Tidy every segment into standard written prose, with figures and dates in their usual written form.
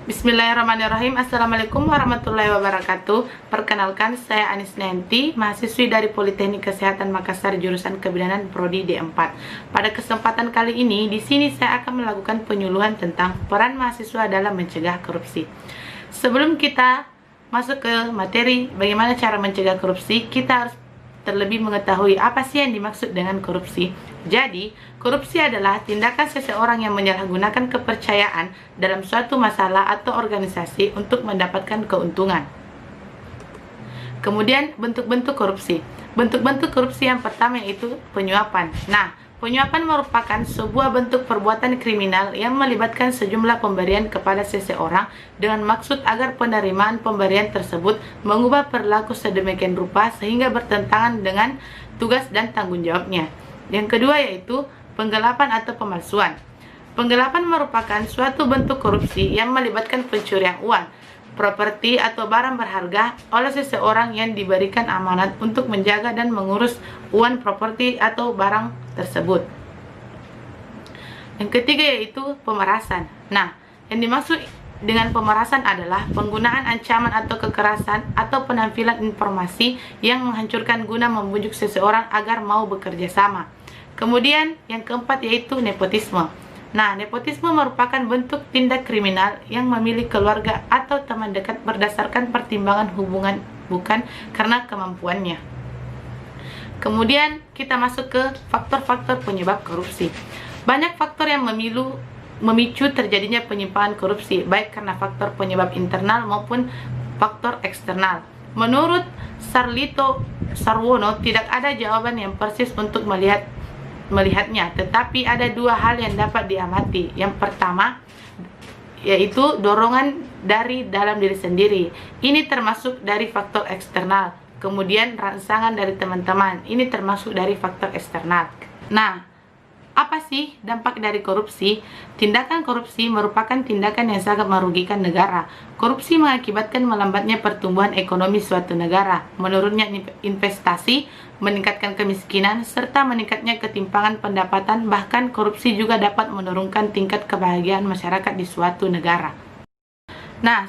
Bismillahirrahmanirrahim. Assalamualaikum warahmatullahi wabarakatuh. Perkenalkan, saya Anis Nanti, mahasiswi dari Politeknik Kesehatan Makassar, jurusan Kebidanan Prodi D4. Pada kesempatan kali ini, di sini saya akan melakukan penyuluhan tentang peran mahasiswa dalam mencegah korupsi. Sebelum kita masuk ke materi bagaimana cara mencegah korupsi, kita harus terlebih mengetahui apa sih yang dimaksud dengan korupsi. Jadi, korupsi adalah tindakan seseorang yang menyalahgunakan kepercayaan dalam suatu masalah atau organisasi untuk mendapatkan keuntungan. Kemudian, bentuk-bentuk korupsi. Bentuk-bentuk korupsi yang pertama yaitu penyuapan. Nah, penyuapan merupakan sebuah bentuk perbuatan kriminal yang melibatkan sejumlah pemberian kepada seseorang dengan maksud agar penerimaan pemberian tersebut mengubah perilaku sedemikian rupa sehingga bertentangan dengan tugas dan tanggung jawabnya. Yang kedua yaitu penggelapan atau pemalsuan. Penggelapan merupakan suatu bentuk korupsi yang melibatkan pencurian uang, properti atau barang berharga oleh seseorang yang diberikan amanat untuk menjaga dan mengurus uang, properti atau barang tersebut. Yang ketiga yaitu pemerasan. Nah, yang dimaksud dengan pemerasan adalah penggunaan ancaman atau kekerasan atau penampilan informasi yang menghancurkan guna membujuk seseorang agar mau bekerja sama. Kemudian yang keempat yaitu nepotisme. Nah, nepotisme merupakan bentuk tindak kriminal yang memilih keluarga atau teman dekat berdasarkan pertimbangan hubungan, bukan karena kemampuannya. Kemudian kita masuk ke faktor-faktor penyebab korupsi. Banyak faktor yang memicu terjadinya penyimpangan korupsi, baik karena faktor penyebab internal maupun faktor eksternal. Menurut Sarlito Sarwono, tidak ada jawaban yang persis untuk melihatnya, tetapi ada dua hal yang dapat diamati. Yang pertama yaitu dorongan dari dalam diri sendiri. Ini termasuk dari faktor eksternal. Kemudian rangsangan dari teman-teman. Ini termasuk dari faktor eksternal. Nah, apa sih dampak dari korupsi? Tindakan korupsi merupakan tindakan yang sangat merugikan negara. Korupsi mengakibatkan melambatnya pertumbuhan ekonomi suatu negara, menurunnya investasi, meningkatkan kemiskinan, serta meningkatnya ketimpangan pendapatan. Bahkan korupsi juga dapat menurunkan tingkat kebahagiaan masyarakat di suatu negara. Nah,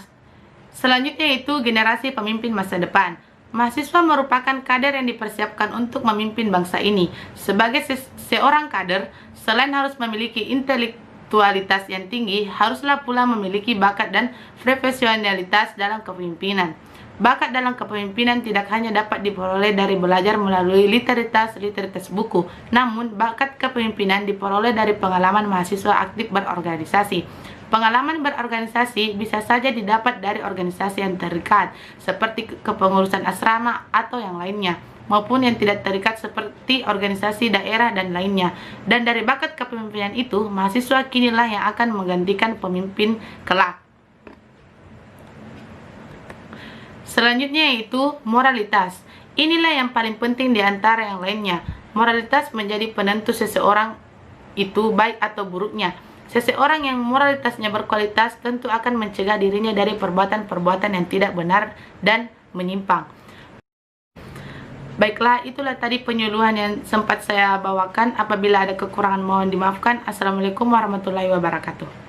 selanjutnya itu generasi pemimpin masa depan. Mahasiswa merupakan kader yang dipersiapkan untuk memimpin bangsa ini. Sebagai seorang kader, selain harus memiliki intelektualitas yang tinggi, haruslah pula memiliki bakat dan profesionalitas dalam kepemimpinan. Bakat dalam kepemimpinan tidak hanya dapat diperoleh dari belajar melalui literalitas buku, namun bakat kepemimpinan diperoleh dari pengalaman mahasiswa aktif berorganisasi. Pengalaman berorganisasi bisa saja didapat dari organisasi yang terikat, seperti kepengurusan asrama atau yang lainnya, maupun yang tidak terikat seperti organisasi daerah dan lainnya. Dan dari bakat kepemimpinan itu, mahasiswa kinilah yang akan menggantikan pemimpin kelak. Selanjutnya yaitu moralitas. Inilah yang paling penting di antara yang lainnya. Moralitas menjadi penentu seseorang itu baik atau buruknya. Seseorang yang moralitasnya berkualitas tentu akan mencegah dirinya dari perbuatan-perbuatan yang tidak benar dan menyimpang. Baiklah, itulah tadi penyuluhan yang sempat saya bawakan. Apabila ada kekurangan mohon dimaafkan. Assalamualaikum warahmatullahi wabarakatuh.